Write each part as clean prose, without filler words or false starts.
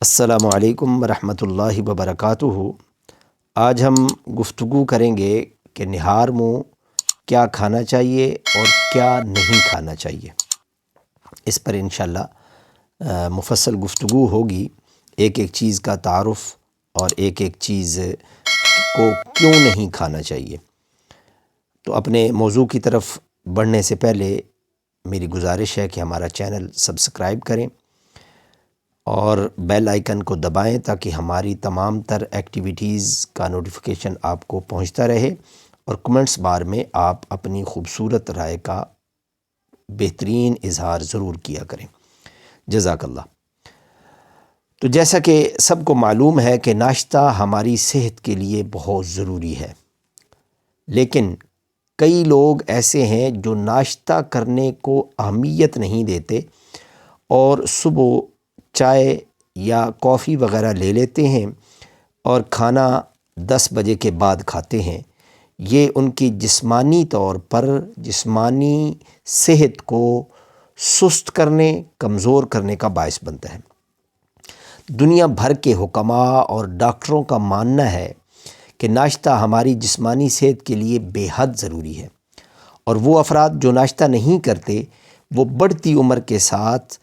السلام علیکم ورحمۃ اللہ وبرکاتہ۔ آج ہم گفتگو کریں گے کہ نہار منہ کیا کھانا چاہیے اور کیا نہیں کھانا چاہیے۔ اس پر انشاءاللہ مفصل گفتگو ہوگی، ایک ایک چیز کا تعارف اور ایک ایک چیز کو کیوں نہیں کھانا چاہیے۔ تو اپنے موضوع کی طرف بڑھنے سے پہلے میری گزارش ہے کہ ہمارا چینل سبسکرائب کریں اور بیل آئیکن کو دبائیں تاکہ ہماری تمام تر ایکٹیویٹیز کا نوٹیفیکیشن آپ کو پہنچتا رہے، اور کمنٹس بار میں آپ اپنی خوبصورت رائے کا بہترین اظہار ضرور کیا کریں۔ جزاک اللہ۔ تو جیسا کہ سب کو معلوم ہے کہ ناشتہ ہماری صحت کے لیے بہت ضروری ہے، لیکن کئی لوگ ایسے ہیں جو ناشتہ کرنے کو اہمیت نہیں دیتے اور صبح چائے یا کافی وغیرہ لے لیتے ہیں اور کھانا 10 بجے کے بعد کھاتے ہیں۔ یہ ان کی جسمانی طور پر جسمانی صحت کو سست کرنے، کمزور کرنے کا باعث بنتا ہے۔ دنیا بھر کے حکماء اور ڈاکٹروں کا ماننا ہے کہ ناشتہ ہماری جسمانی صحت کے لیے بے حد ضروری ہے، اور وہ افراد جو ناشتہ نہیں کرتے وہ بڑھتی عمر کے ساتھ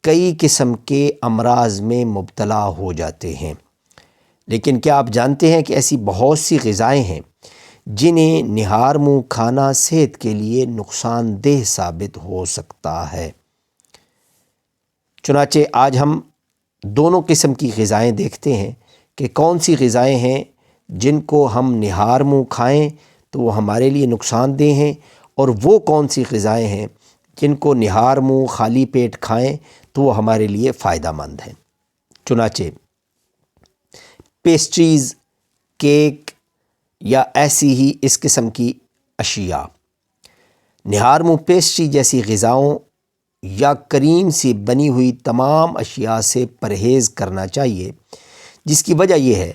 کئی قسم کے امراض میں مبتلا ہو جاتے ہیں۔ لیکن کیا آپ جانتے ہیں کہ ایسی بہت سی غذائیں ہیں جنہیں نہار منہ کھانا صحت کے لیے نقصان دہ ثابت ہو سکتا ہے؟ چنانچہ آج ہم دونوں قسم کی غذائیں دیکھتے ہیں کہ کون سی غذائیں ہیں جن کو ہم نہار منہ کھائیں تو وہ ہمارے لیے نقصان دہ ہیں، اور وہ کون سی غذائیں ہیں جن کو نہار منہ خالی پیٹ کھائیں تو وہ ہمارے لیے فائدہ مند ہیں۔ چنانچہ پیسٹریز، کیک یا ایسی ہی اس قسم کی اشیاء، نہار منہ پیسٹری جیسی غذاؤں یا کریم سے بنی ہوئی تمام اشیاء سے پرہیز کرنا چاہیے، جس کی وجہ یہ ہے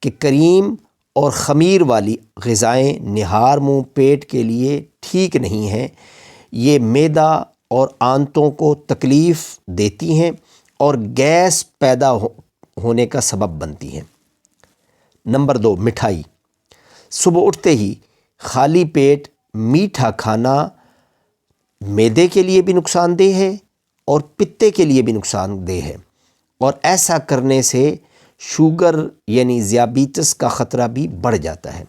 کہ کریم اور خمیر والی غذائیں نہار منہ پیٹ کے لیے ٹھیک نہیں ہیں۔ یہ معدہ اور آنتوں کو تکلیف دیتی ہیں اور گیس پیدا ہونے کا سبب بنتی ہیں۔ نمبر 2، مٹھائی۔ صبح اٹھتے ہی خالی پیٹ میٹھا کھانا معدے کے لیے بھی نقصان دہ ہے اور پتے کے لیے بھی نقصان دہ ہے، اور ایسا کرنے سے شوگر یعنی ذیابیطس کا خطرہ بھی بڑھ جاتا ہے۔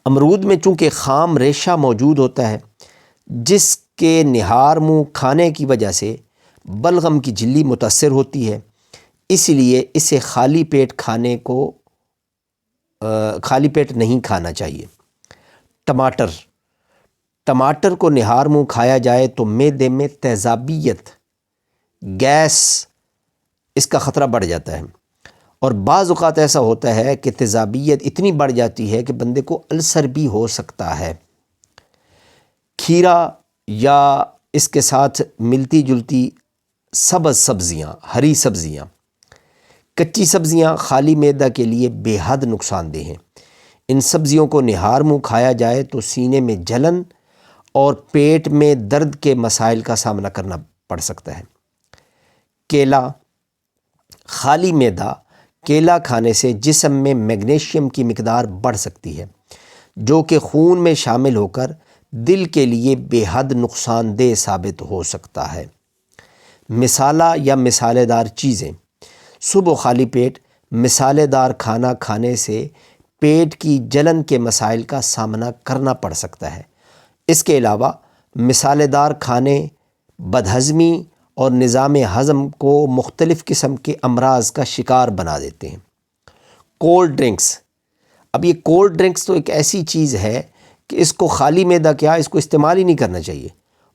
امرود میں چونکہ خام ریشہ موجود ہوتا ہے جس کے نہار منہ کھانے کی وجہ سے بلغم کی جھلی متاثر ہوتی ہے، اس لیے اسے خالی پیٹ نہیں کھانا چاہیے۔ ٹماٹر کو نہار منہ کھایا جائے تو معدے میں تیزابیت، گیس، اس کا خطرہ بڑھ جاتا ہے، اور بعض اوقات ایسا ہوتا ہے کہ تیزابیت اتنی بڑھ جاتی ہے کہ بندے کو السر بھی ہو سکتا ہے۔ کھیرا یا اس کے ساتھ ملتی جلتی سبز سبزیاں، ہری سبزیاں، کچی سبزیاں خالی معدہ کے لیے بے حد نقصان دہ ہیں۔ ان سبزیوں کو نہار منہ کھایا جائے تو سینے میں جلن اور پیٹ میں درد کے مسائل کا سامنا کرنا پڑ سکتا ہے۔ کیلا، خالی معدہ کیلا کھانے سے جسم میں میگنیشیم کی مقدار بڑھ سکتی ہے، جو کہ خون میں شامل ہو کر دل کے لیے بے حد نقصان دہ ثابت ہو سکتا ہے۔ مسالہ یا مسالے دار چیزیں۔ صبح خالی پیٹ مسالے دار کھانا کھانے سے پیٹ کی جلن کے مسائل کا سامنا کرنا پڑ سکتا ہے۔ اس کے علاوہ مسالے دار کھانے بدہضمی اور نظام ہضم کو مختلف قسم کے امراض کا شکار بنا دیتے ہیں۔ Cold drinks. اب یہ کولڈ ڈرنکس تو ایک ایسی چیز ہے کہ اس کو خالی معدہ اس کو استعمال ہی نہیں کرنا چاہیے،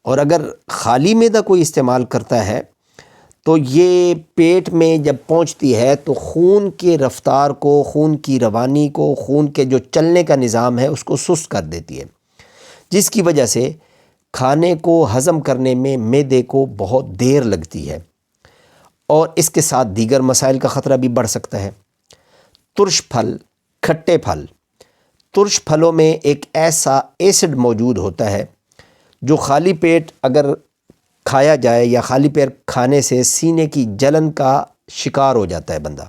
اور اگر خالی معدہ کوئی استعمال کرتا ہے تو یہ پیٹ میں جب پہنچتی ہے تو خون کے رفتار کو، خون کی روانی کو، خون کے جو چلنے کا نظام ہے اس کو سست کر دیتی ہے، جس کی وجہ سے کھانے کو ہضم کرنے میں معدے کو بہت دیر لگتی ہے، اور اس کے ساتھ دیگر مسائل کا خطرہ بھی بڑھ سکتا ہے۔ ترش پھل، کھٹے پھل۔ ترش پھلوں میں ایک ایسا ایسڈ موجود ہوتا ہے جو خالی پیٹ اگر کھایا جائے یا خالی پیٹ کھانے سے سینے کی جلن کا شکار ہو جاتا ہے بندہ،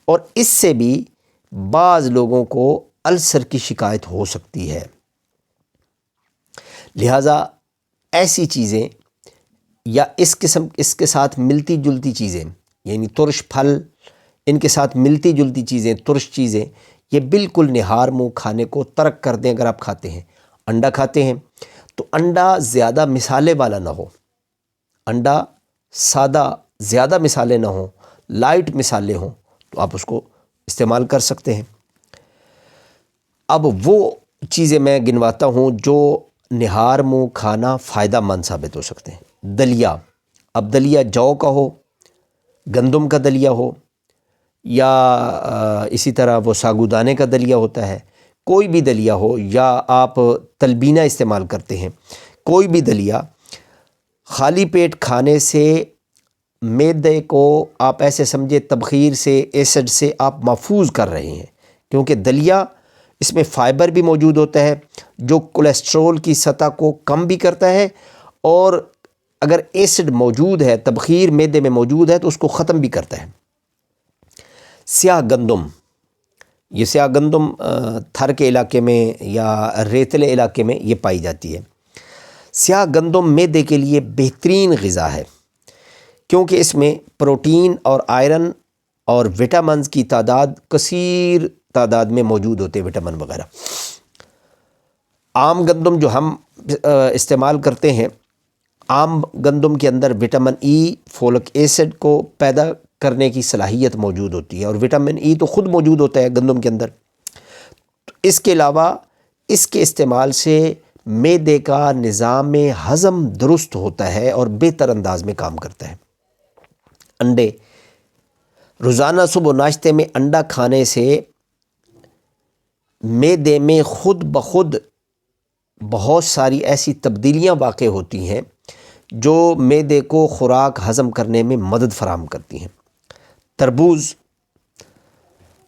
اور اس سے بھی بعض لوگوں کو السر کی شکایت ہو سکتی ہے۔ لہٰذا ایسی چیزیں یا اس کے ساتھ ملتی جلتی چیزیں، یعنی ترش پھل، ان کے ساتھ ملتی جلتی چیزیں، ترش چیزیں، یہ بالکل نہار منہ کھانے کو ترک کر دیں۔ اگر آپ کھاتے ہیں، انڈا کھاتے ہیں تو انڈا زیادہ مسالے والا نہ ہو، انڈا سادہ، زیادہ مسالے نہ ہوں، لائٹ مسالے ہوں تو آپ اس کو استعمال کر سکتے ہیں۔ اب وہ چیزیں میں گنواتا ہوں جو نہار منہ کھانا فائدہ مند ثابت ہو سکتے ہیں۔ دلیا، اب دلیا جو کا ہو، گندم کا دلیا ہو، یا اسی طرح وہ ساگودانے کا دلیا ہوتا ہے، کوئی بھی دلیا ہو، یا آپ تلبینہ استعمال کرتے ہیں، کوئی بھی دلیا خالی پیٹ کھانے سے معدے کو آپ ایسے سمجھے تبخیر سے، ایسڈ سے آپ محفوظ کر رہے ہیں، کیونکہ دلیا اس میں فائبر بھی موجود ہوتا ہے جو کولیسٹرول کی سطح کو کم بھی کرتا ہے، اور اگر ایسڈ موجود ہے، تبخیر معدے میں موجود ہے تو اس کو ختم بھی کرتا ہے۔ سیاہ گندم، یہ سیاہ گندم تھر کے علاقے میں یا ریتلے علاقے میں یہ پائی جاتی ہے۔ سیاہ گندم معدے کے لیے بہترین غذا ہے، کیونکہ اس میں پروٹین اور آئرن اور وٹامنز کی تعداد کثیر تعداد میں موجود ہوتے ہیں، وٹامن وغیرہ۔ عام گندم جو ہم استعمال کرتے ہیں، عام گندم کے اندر وٹامن ای، فولک ایسڈ کو پیدا کرنے کی صلاحیت موجود ہوتی ہے، اور وٹامن ای تو خود موجود ہوتا ہے گندم کے اندر۔ اس کے علاوہ اس کے استعمال سے معدے کا نظام ہضم درست ہوتا ہے اور بہتر انداز میں کام کرتا ہے۔ انڈے، روزانہ صبح و ناشتے میں انڈا کھانے سے معدے میں خود بخود بہت ساری ایسی تبدیلیاں واقع ہوتی ہیں جو معدے کو خوراک ہضم کرنے میں مدد فراہم کرتی ہیں۔ تربوز،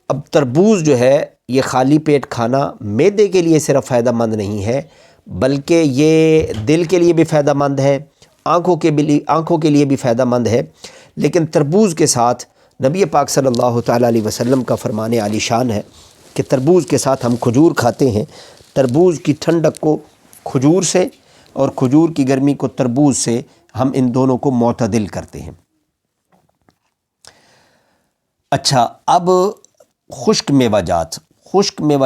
اب تربوز جو ہے یہ خالی پیٹ کھانا معدے کے لیے صرف فائدہ مند نہیں ہے، بلکہ یہ دل کے لیے بھی فائدہ مند ہے، آنکھوں کے لیے بھی فائدہ مند ہے۔ لیکن تربوز کے ساتھ نبی پاک صلی اللہ تعالیٰ علیہ وسلم کا فرمان عالی شان ہے کہ تربوز کے ساتھ ہم کھجور کھاتے ہیں، تربوز کی ٹھنڈک کو کھجور سے اور کھجور کی گرمی کو تربوز سے ہم ان دونوں کو معتدل کرتے ہیں۔ اچھا، اب خشک میوہ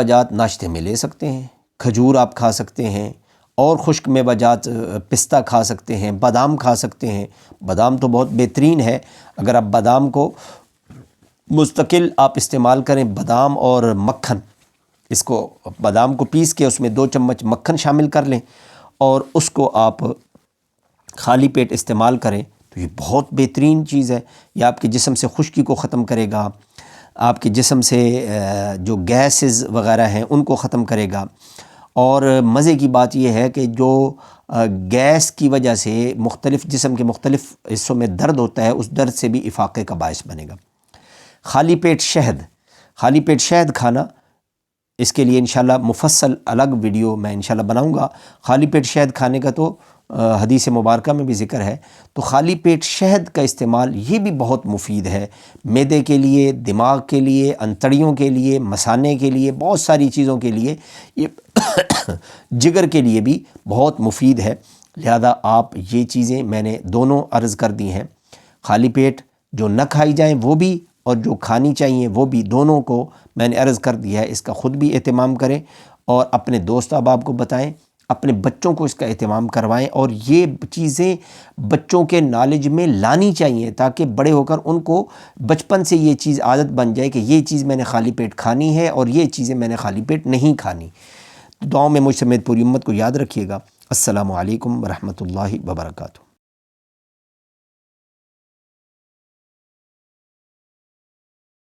جات ناشتے میں لے سکتے ہیں، کھجور آپ کھا سکتے ہیں، اور خشک میوہ جات پستہ کھا سکتے ہیں، بادام کھا سکتے ہیں۔ بادام تو بہت بہترین ہے، اگر آپ بادام کو مستقل آپ استعمال کریں، بادام اور مکھن، اس کو بادام کو پیس کے اس میں 2 چمچ مکھن شامل کر لیں اور اس کو آپ خالی پیٹ استعمال کریں تو یہ بہت بہترین چیز ہے۔ یہ آپ کے جسم سے خشکی کو ختم کرے گا، آپ کے جسم سے جو گیسز وغیرہ ہیں ان کو ختم کرے گا، اور مزے کی بات یہ ہے کہ جو گیس کی وجہ سے جسم کے مختلف حصوں میں درد ہوتا ہے، اس درد سے بھی افاقے کا باعث بنے گا۔ خالی پیٹ شہد کھانا، اس کے لیے انشاءاللہ مفصل الگ ویڈیو میں انشاءاللہ بناؤں گا۔ خالی پیٹ شہد کھانے کا تو حدیث مبارکہ میں بھی ذکر ہے، تو خالی پیٹ شہد کا استعمال یہ بھی بہت مفید ہے معدے کے لیے، دماغ کے لیے، انتڑیوں کے لیے، مثانے کے لیے، بہت ساری چیزوں کے لیے، یہ جگر کے لیے بھی بہت مفید ہے۔ لہذا آپ یہ چیزیں میں نے دونوں عرض کر دی ہیں، خالی پیٹ جو نہ کھائی جائیں وہ بھی، اور جو کھانی چاہیے وہ بھی، دونوں کو میں نے عرض کر دیا ہے۔ اس کا خود بھی اہتمام کریں اور اپنے دوست احباب کو بتائیں، اپنے بچوں کو اس کا اہتمام کروائیں، اور یہ چیزیں بچوں کے نالج میں لانی چاہیے تاکہ بڑے ہو کر ان کو بچپن سے یہ چیز عادت بن جائے کہ یہ چیز میں نے خالی پیٹ کھانی ہے اور یہ چیزیں میں نے خالی پیٹ نہیں کھانی۔ دعاؤں میں مجھ سمیت پوری امت کو یاد رکھیے گا۔ السلام علیکم ورحمۃ اللہ وبرکاتہ۔